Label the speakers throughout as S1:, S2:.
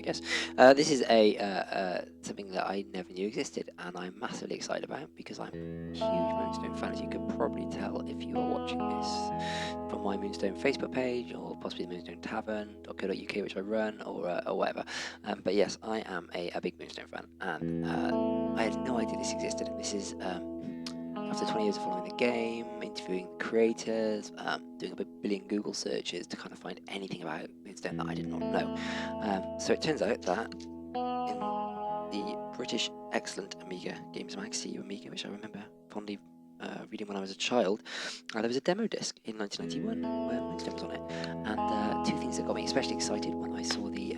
S1: guess. This is a something that I never knew existed, and I'm massively excited about because I'm a huge Moonstone fan, as you could probably tell if you are watching this from my Moonstone Facebook page, or possibly the Moonstone Tavern.co.uk, which I run, or whatever. But yes, I am a big Moonstone fan, and I had no idea this existed. And this is after 20 years of following the game, interviewing creators, doing a billion Google searches to kind of find anything about Moonstone that I did not know. So it turns out that in the British excellent Amiga games mag, CU Amiga, which I remember fondly reading when I was a child, there was a demo disc in 1991 where Moonstone was on it. And two things that got me especially excited when I saw the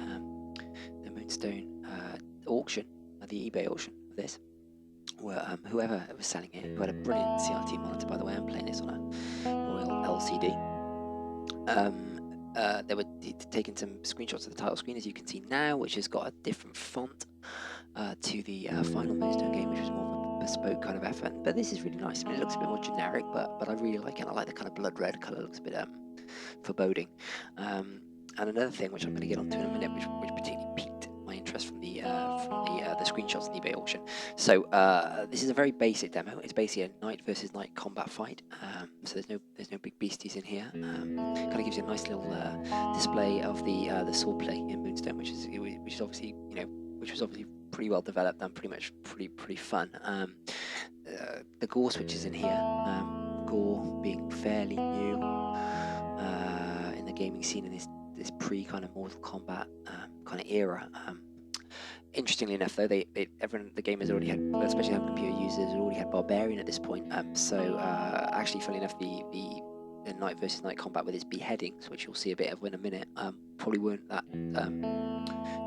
S1: Moonstone auction, the eBay auction of this, were whoever was selling it, who had a brilliant CRT monitor, by the way. I'm playing this on a Royal LCD. They were taking some screenshots of the title screen, as you can see now, which has got a different font to the final Moonstone game, which was more of a bespoke kind of effort. But this is really nice. I mean, it looks a bit more generic, but I really like it. I like the kind of blood red colour. It looks a bit foreboding. And another thing, which I'm going to get onto in a minute, which particularly piqued my interest from the screenshots in the eBay auction. So this is a very basic demo. It's basically a knight versus knight combat fight. So there's no big beasties in here. Kind of gives you a nice little display of the swordplay in Moonstone, which is obviously which was obviously pretty well developed and pretty fun. The gore switches in here. Gore being fairly new in the gaming scene in this pre kind of Mortal Kombat kind of era. Interestingly enough, though, the gamers already had, especially home computer users, already had Barbarian at this point. So actually, funnily enough, the knight versus knight combat with its beheadings, which you'll see a bit of in a minute, probably weren't that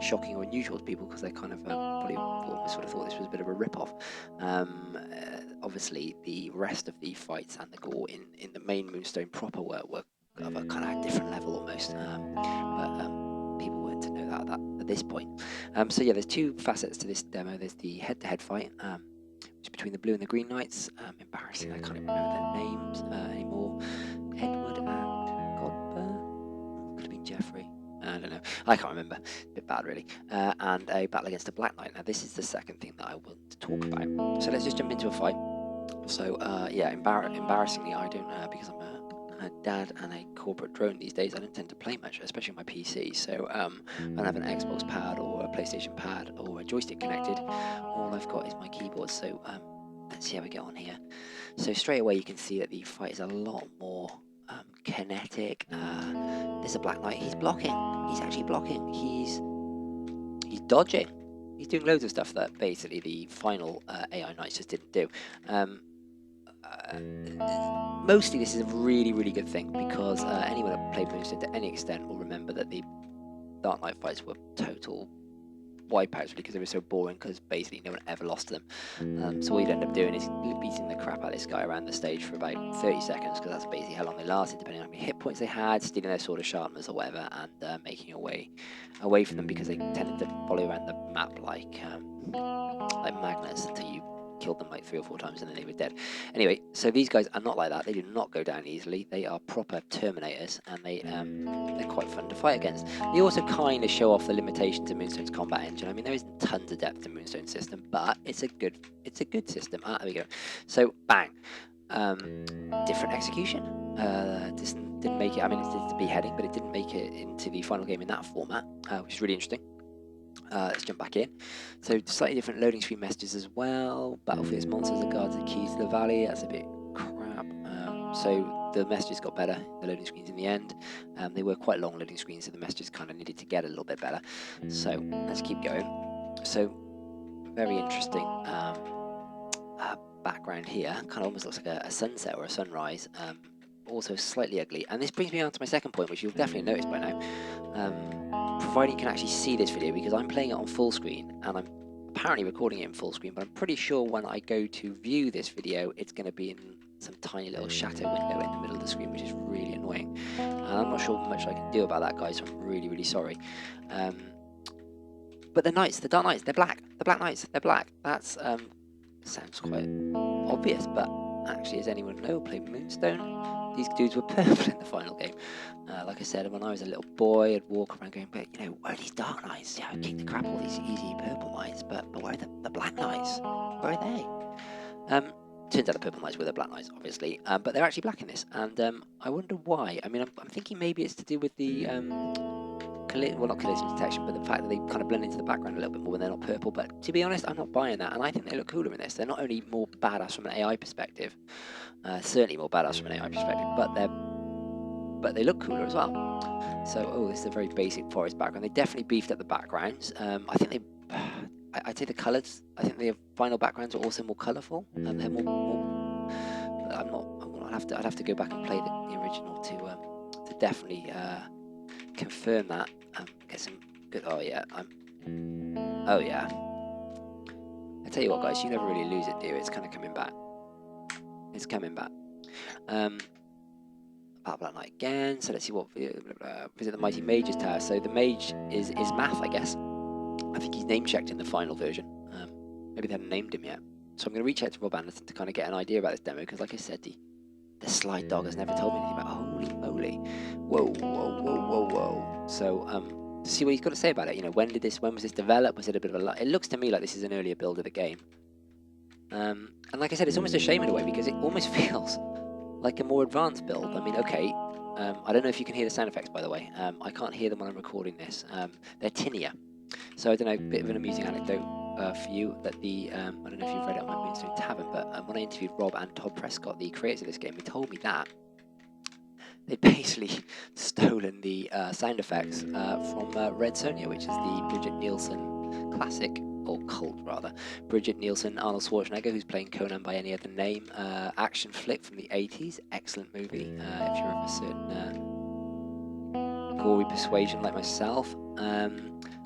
S1: shocking or unusual to people, because they kind of probably sort of thought this was a bit of a rip-off. Obviously, the rest of the fights and the gore in the main Moonstone proper were of a kind of different level almost, but people weren't to know that at this point. So yeah, there's two facets to this demo. There's the head-to-head fight, which is between the blue and the green knights. Embarrassing, I can't even remember their names anymore. Edward and Godber? Could have been Geoffrey. I don't know. I can't remember. A bit bad, really. And a battle against a Black Knight. Now, this is the second thing that I want to talk about. So let's just jump into a fight. So yeah, embarrassingly, I don't, because I'm a dad and a corporate drone these days, I don't tend to play much, especially on my PC. So I don't have an Xbox pad or a PlayStation pad or a joystick connected. All I've got is my keyboard. So let's see how we get on here. So straight away you can see that the fight is a lot more kinetic. There's a Black Knight. He's blocking. He's actually blocking. He's dodging. He's doing loads of stuff that basically the final AI Knights just didn't do. Mostly this is a really, really good thing, because anyone that played Moonstone to any extent will remember that the Dark Knight fights were total wipeouts, because they were so boring, because basically no one ever lost to them. So what you'd end up doing is beating the crap out of this guy around the stage for about 30 seconds, because that's basically how long they lasted, depending on how many hit points they had, stealing their sword of sharpness or whatever, and making your way away from them, because they tended to follow around the map like magnets until you killed them like 3 or 4 times and then they were dead. Anyway, so these guys are not like that. They do not go down easily. They are proper Terminators, and they're quite fun to fight against. They also kind of show off the limitations of Moonstone's combat engine. I mean, there isn't tons of depth in Moonstone's system, but it's a good system. There we go. So bang, different execution. Didn't make it. I mean, it's beheading, but it didn't make it into the final game in that format, which is really interesting. Let's jump back in. So slightly different loading screen messages as well. Battlefield's monsters are guards the keys to the valley. That's a bit crap. So the messages got better, the loading screens in the end. They were quite long loading screens, so the messages kind of needed to get a little bit better. So let's keep going. So very interesting background here. Kind of almost looks like a sunset or a sunrise. Also slightly ugly. And this brings me on to my second point, which you'll definitely notice by now. Providing you can actually see this video, because I'm playing it on full screen and I'm apparently recording it in full screen, but I'm pretty sure when I go to view this video it's going to be in some tiny little shadow window in the middle of the screen, which is really annoying. I'm not sure much I can do about that, guys, so I'm really, really sorry. But the Knights, the Dark Knights, they're black. The Black Knights, they're black. That's sounds quite obvious, but actually, does anyone know, play Moonstone? these dudes were purple in the final game. Like I said, when I was a little boy, I'd walk around going, but you know, where are these dark knights? Yeah, I'd kick the crap out of these easy purple knights, but where are the black knights? Where are they? Turns out the purple knights were the black knights, obviously, but they're actually black in this, and I wonder why. I mean, I'm thinking maybe it's to do with the well, not collision detection, but the fact that they kind of blend into the background a little bit more when they're not purple. But to be honest, I'm not buying that, and I think they look cooler in this. They're not only more badass from an AI perspective, certainly more badass from an AI perspective, but they look cooler as well. So, this is a very basic forest background. They definitely beefed up the backgrounds. I think they. I'd say the colours. I think the final backgrounds are also more colourful, and they're more. I'm not. I'd have to go back and play the original to definitely confirm that. Get some good. Oh yeah. Oh yeah. I tell you what, guys. You never really lose it, do you? It's kind of coming back. It's coming back. Black Knight again. So let's see what visit the Mighty Mage's Tower. So the mage is Math, I guess. I think he's name checked in the final version. Maybe they haven't named him yet. So I'm going to reach out to Rob Anderson to kind of get an idea about this demo, because like I said, the slide dog has never told me anything about. Holy moly! Whoa! So to see what he's got to say about it. You know, when was this developed? Was it a bit of a? It looks to me like this is an earlier build of the game. And like I said, it's almost a shame in a way, because it almost feels like a more advanced build. I mean, okay. I don't know if you can hear the sound effects, by the way. I can't hear them when I'm recording this. They're tinnier. So I don't know, a bit of an amusing anecdote for you that I don't know if you've read it on my Moonstone Tavern, but when I interviewed Rob and Todd Prescott, the creators of this game, they told me that they'd basically stolen the sound effects from Red Sonja, which is the Bridget Nielsen classic, or cult rather. Bridget Nielsen, Arnold Schwarzenegger, who's playing Conan by any other name, action flick from the 80s, excellent movie if you're of a certain gory persuasion like myself.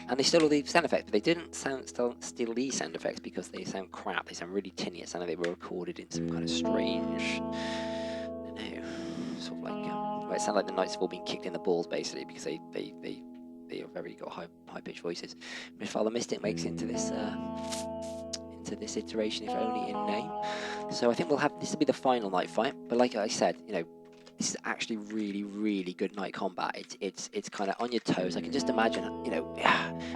S1: And they stole all the sound effects, but they didn't steal these sound effects because they sound crap. They sound really tinny. It sounded like they were recorded in some kind of strange, I don't know, sort of like, it sounded like the knights have all been kicked in the balls basically, because they have very got high pitched voices. But Father Mystic makes it into this iteration, if only in name. So I think this will be the final night fight. But like I said, you know, this is actually really good night combat. It's kind of on your toes. I can just imagine, you know,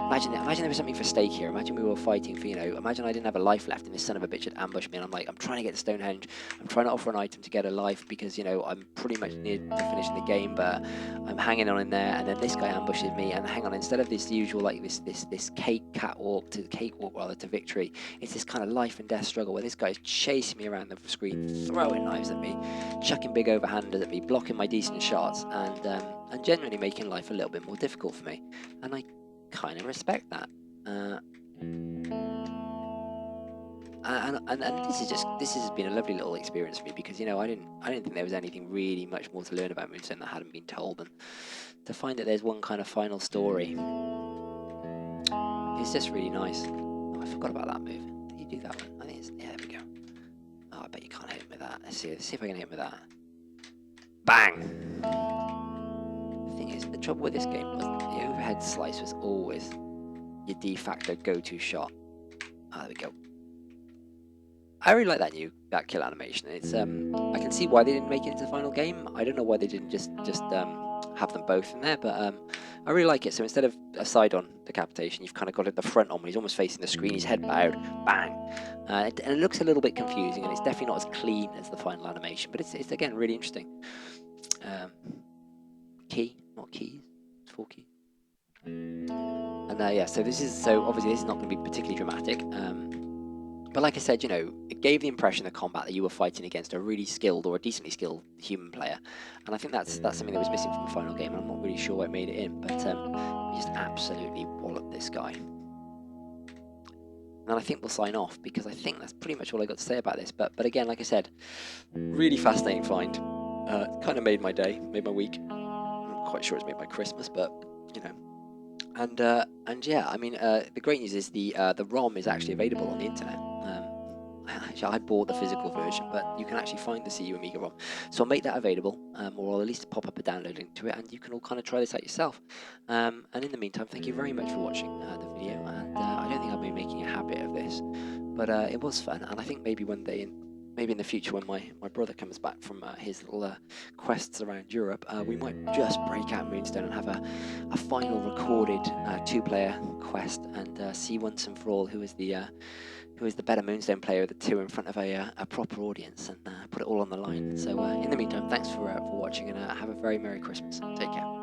S1: imagine there was something for stake here. Imagine we were fighting for, you know, imagine I didn't have a life left and this son of a bitch had ambushed me, and I'm trying to get to Stonehenge. I'm trying to offer an item to get a life because, you know, I'm pretty much near to finishing the game, but I'm hanging on in there, and then this guy ambushes me, and hang on, instead of this usual like this cakewalk to victory, it's this kind of life and death struggle where this guy's chasing me around the screen, throwing knives at me, chucking big overhanders at me, blocking my decent shots, and genuinely making life a little bit more difficult for me, and I kind of respect that. And this has been a lovely little experience for me, because, you know, I didn't think there was anything really much more to learn about Moonstone that hadn't been told, and to find that there's one kind of final story is just really nice. Oh, I forgot about that move. Did you do that one? I think it's, yeah, there we go. Oh, I bet you can't hit him with that. Let's see if I can hit him with that. Bang! The thing is, the trouble with this game was the overhead slice was always your de facto go-to shot. Ah, there we go. I really like that kill animation. It's I can see why they didn't make it into the final game. I don't know why they didn't just have them both in there, but I really like it. So instead of a side-on decapitation, you've kind of got it the front on when he's almost facing the screen, his head bowed, bang. And it looks a little bit confusing, and it's definitely not as clean as the final animation, but it's again really interesting. Key, not keys, it's 4 keys. And yeah, so obviously this is not going to be particularly dramatic. But like I said, you know, it gave the impression of combat that you were fighting against a really skilled or a decently skilled human player, and I think that's something that was missing from the final game. And I'm not really sure why it made it in, but we just absolutely walloped this guy. And I think we'll sign off, because I think that's pretty much all I got to say about this. But again, like I said, really fascinating find. Kind of made my day, made my week. I'm not quite sure it's made my Christmas, but you know. And yeah, I mean, the great news is the ROM is actually available on the internet. I bought the physical version, but you can actually find the CU Amiga ROM. So I'll make that available, or I'll at least pop up a download link to it, and you can all kind of try this out yourself. And in the meantime, thank you very much for watching the video, and I don't think I've been making a habit of this, but it was fun, and I think maybe one day maybe in the future when my brother comes back from his little quests around Europe, we might just break out Moonstone and have a final recorded 2-player quest and see once and for all who is the better Moonstone player of the two in front of a proper audience, and put it all on the line. So in the meantime, thanks for watching, and have a very Merry Christmas. Take care.